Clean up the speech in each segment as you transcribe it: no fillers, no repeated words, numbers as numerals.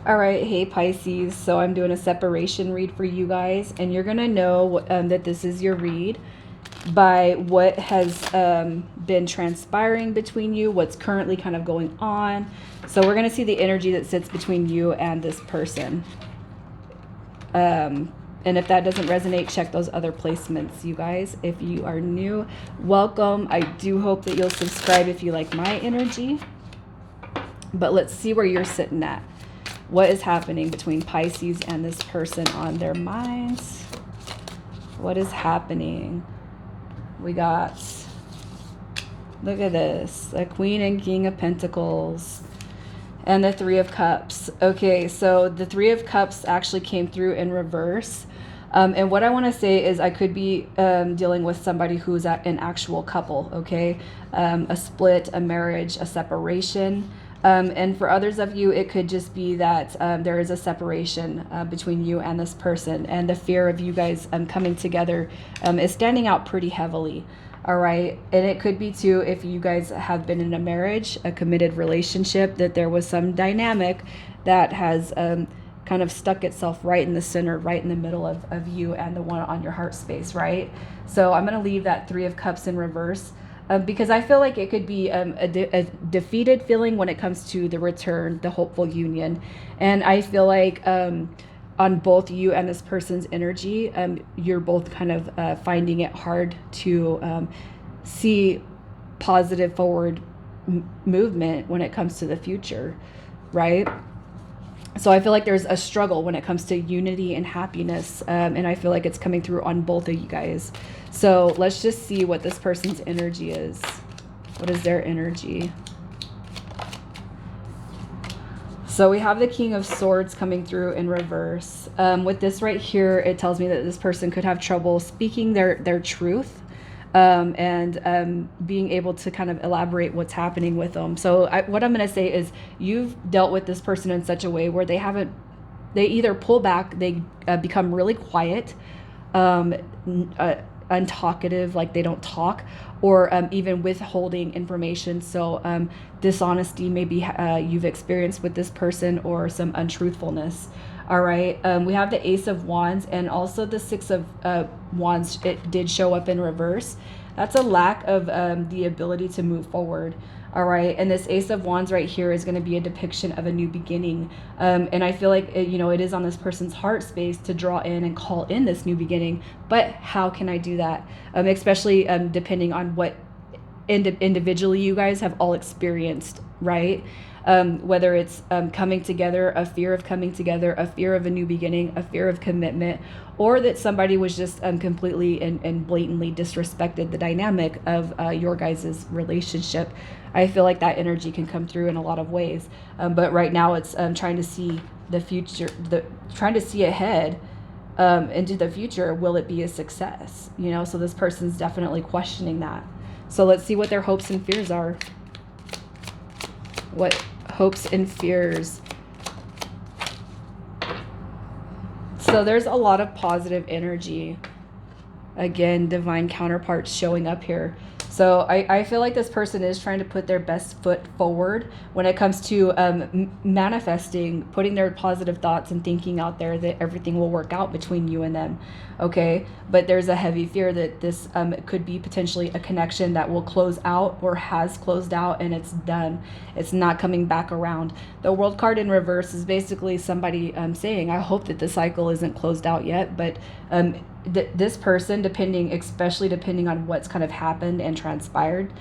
All right, hey Pisces. So I'm doing a separation read for you guys, and you're gonna know that this is your read by what has been transpiring between you, what's currently kind of going on. So we're gonna see the energy that sits between you and this person. And if that doesn't resonate, check those other placements, you guys. If you are new, welcome. I do hope that you'll subscribe if you like my energy. But let's see where you're sitting at. What is happening between Pisces and this person on their minds? What is happening? We got, look at this, a Queen and King of Pentacles and the Three of Cups. Okay, so the Three of Cups actually came through in reverse. And what I want to say is I could be dealing with somebody who's an actual couple, okay? A split, a marriage, a separation. And for others of you, it could just be that there is a separation between you and this person. And the fear of you guys coming together is standing out pretty heavily. All right. And it could be too, if you guys have been in a marriage, a committed relationship, that there was some dynamic that has kind of stuck itself right in the center, right in the middle of you and the one on your heart space, right? So I'm going to leave that Three of Cups in reverse. Because I feel like it could be a defeated feeling when it comes to the return, the hopeful union. And I feel like on both you and this person's energy, you're both kind of finding it hard to see positive forward movement when it comes to the future, right? So I feel like there's a struggle when it comes to unity and happiness, and I feel like it's coming through on both of you guys. So let's just see what this person's energy is. What is their energy? So we have the King of Swords coming through in reverse. With this right here, it tells me that this person could have trouble speaking their truth. And being able to kind of elaborate what's happening with them. So what I'm going to say is you've dealt with this person in such a way where they either pull back, they become really quiet, untalkative, like they don't talk, or even withholding information. So dishonesty maybe you've experienced with this person, or some untruthfulness. All right. We have the Ace of Wands and also the Six of Wands. It did show up in reverse. That's a lack of the ability to move forward. All right. And this Ace of Wands right here is going to be a depiction of a new beginning. And I feel like, it is on this person's heart space to draw in and call in this new beginning. But how can I do that? Especially depending on what individually you guys have all experienced, right? Whether it's coming together, a fear of coming together, a fear of a new beginning, a fear of commitment, or that somebody was just completely and blatantly disrespected the dynamic of your guys' relationship. I feel like that energy can come through in a lot of ways. But right now it's trying to see the future, trying to see ahead into the future. Will it be a success? So this person's definitely questioning that. So let's see what their hopes and fears are. What hopes and fears? So there's a lot of positive energy. Again, divine counterparts showing up here. So I feel like this person is trying to put their best foot forward when it comes to manifesting, putting their positive thoughts and thinking out there that everything will work out between you and them. Okay. But there's a heavy fear that this could be potentially a connection that will close out or has closed out and it's done. It's not coming back around. The World card in reverse is basically somebody saying, I hope that the cycle isn't closed out yet, but this person, especially depending on what's kind of happened and transpired,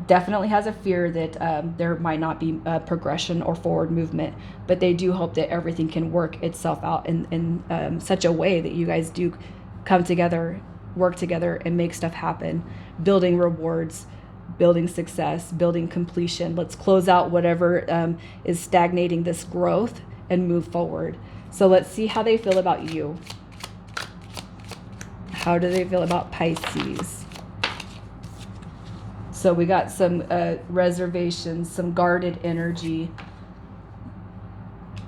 definitely has a fear that there might not be progression or forward movement, but they do hope that everything can work itself out in such a way that you guys do come together, work together, and make stuff happen, building rewards, building success, building completion. Let's close out whatever is stagnating this growth and move forward. So let's see how they feel about you. How do they feel about Pisces? So we got some reservations, some guarded energy.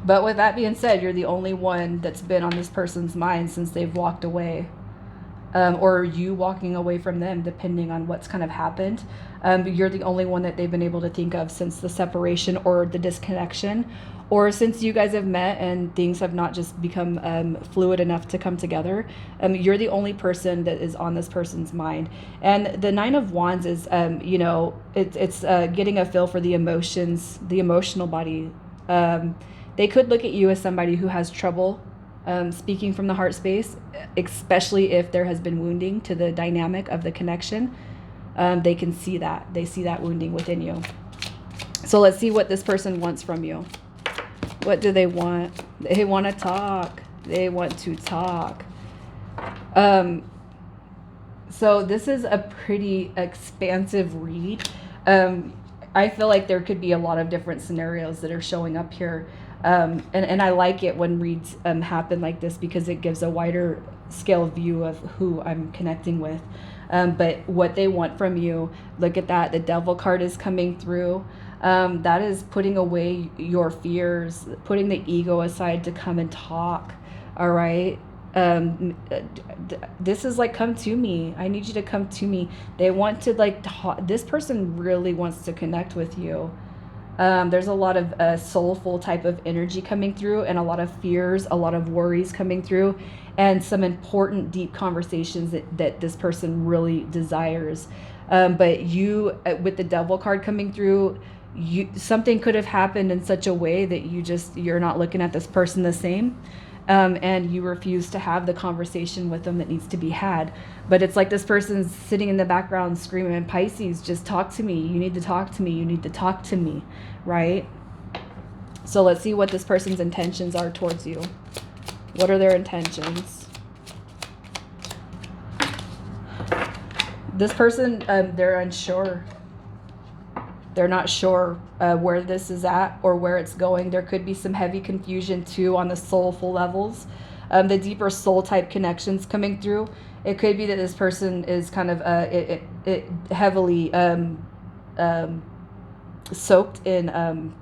But with that being said, you're the only one that's been on this person's mind since they've walked away. Or you walking away from them, depending on what's kind of happened. You're the only one that they've been able to think of since the separation or the disconnection, or since you guys have met and things have not just become fluid enough to come together, you're the only person that is on this person's mind. And the Nine of Wands is, you know, it's getting a feel for the emotions, the emotional body. They could look at you as somebody who has trouble speaking from the heart space, especially if there has been wounding to the dynamic of the connection. They can see that. They see that wounding within you. So let's see what this person wants from you. What do they want? They want to talk. They want to talk. So this is a pretty expansive read. I feel like there could be a lot of different scenarios that are showing up here. And I like it when reads happen like this, because it gives a wider scale view of who I'm connecting with. But what they want from you, look at that. The Devil card is coming through. That is putting away your fears, putting the ego aside to come and talk. All right. This is like, come to me. I need you to come to me. They want to like talk. This person really wants to connect with you. There's a lot of soulful type of energy coming through, and a lot of fears, a lot of worries coming through, and some important deep conversations that this person really desires. But you, with the Devil card coming through, something could have happened in such a way that you're not looking at this person the same. And you refuse to have the conversation with them that needs to be had. But it's like this person's sitting in the background screaming, Pisces, just talk to me. You need to talk to me. You need to talk to me, right? So let's see what this person's intentions are towards you. What are their intentions? This person, they're unsure. They're not sure where this is at or where it's going. There could be some heavy confusion too on the soulful levels. The deeper soul type connections coming through. It could be that this person is kind of heavily soaked in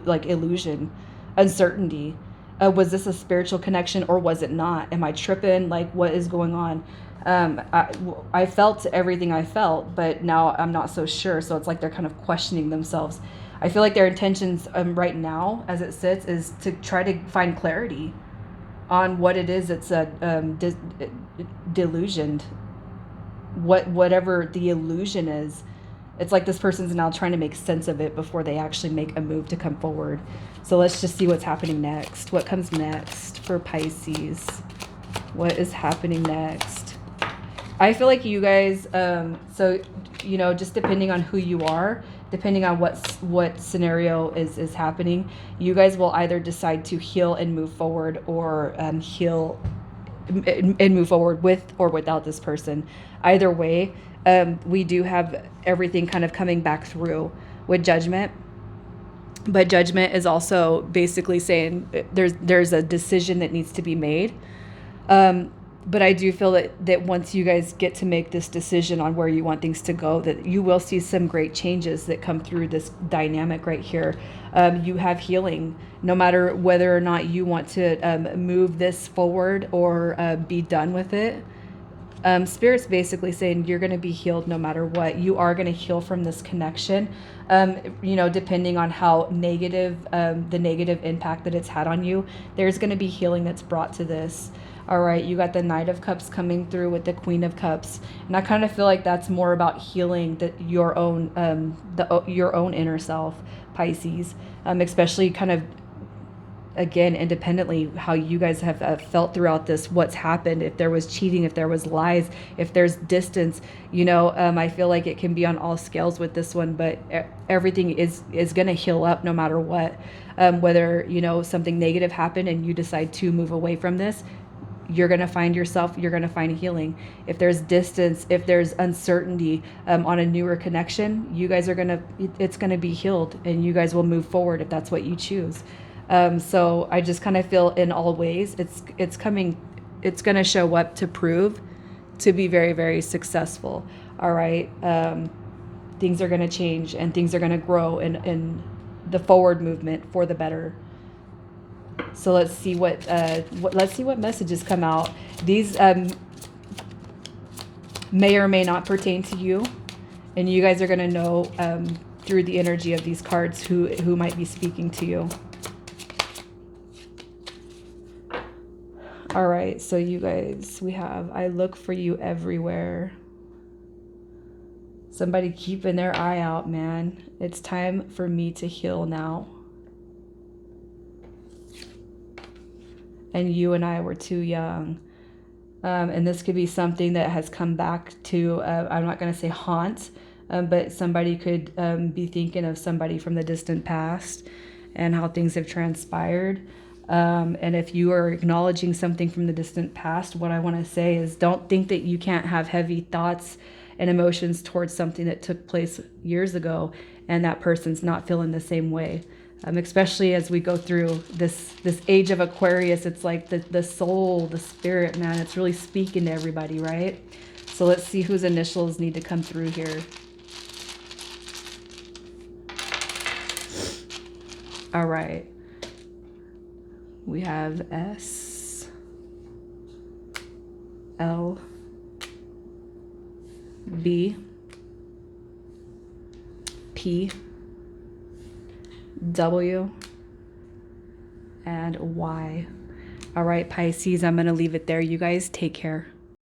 like illusion, uncertainty. Was this a spiritual connection or was it not? Am I tripping? Like, what is going on? I felt everything I felt, but now I'm not so sure. So it's like they're kind of questioning themselves. I feel like their intentions right now, as it sits, is to try to find clarity on what it is that's delusioned. Whatever the illusion is, it's like this person's now trying to make sense of it before they actually make a move to come forward. So let's just see what's happening next. What comes next for Pisces? What is happening next? I feel like you guys, so, you know, just depending on who you are, depending on what scenario is happening, you guys will either decide to heal and move forward, or heal and move forward with or without this person. Either way, we do have everything kind of coming back through with Judgment. But Judgment is also basically saying there's a decision that needs to be made. But I do feel that once you guys get to make this decision on where you want things to go, that you will see some great changes that come through this dynamic right here. You have healing, no matter whether or not you want to move this forward or be done with it. Spirit's basically saying you're going to be healed no matter what. You are going to heal from this connection, you know, depending on how negative, the negative impact that it's had on you. There's going to be healing that's brought to this. All right, you got the Knight of Cups coming through with the Queen of Cups, and I kind of feel like that's more about healing that your own inner self, Pisces, especially kind of, again, independently, how you guys have felt throughout this, what's happened, if there was cheating, if there was lies, if there's distance, you know, I feel like it can be on all scales with this one, but everything is going to heal up no matter what. Whether, you know, something negative happened and you decide to move away from this, you're going to find yourself, you're going to find healing. If there's distance, if there's uncertainty on a newer connection, you guys are it's going to be healed, and you guys will move forward if that's what you choose. So I just kind of feel in all ways, it's going to show up to prove to be very, very successful. All right. Things are going to change and things are going to grow in the forward movement for the better. So let's see what messages come out. These may or may not pertain to you, and you guys are going to know through the energy of these cards who might be speaking to you. All right, so you guys, we have, I look for you everywhere. Somebody keeping their eye out, man. It's time for me to heal now. And you and I were too young. And this could be something that has come back to, I'm not going to say haunt, but somebody could be thinking of somebody from the distant past and how things have transpired. And if you are acknowledging something from the distant past, what I want to say is don't think that you can't have heavy thoughts and emotions towards something that took place years ago and that person's not feeling the same way. Especially as we go through this age of Aquarius, it's like the soul, the spirit, man, it's really speaking to everybody, right? So let's see whose initials need to come through here. All right. We have S, L, B, P, W, and Y. All right, Pisces, I'm going to leave it there. You guys take care.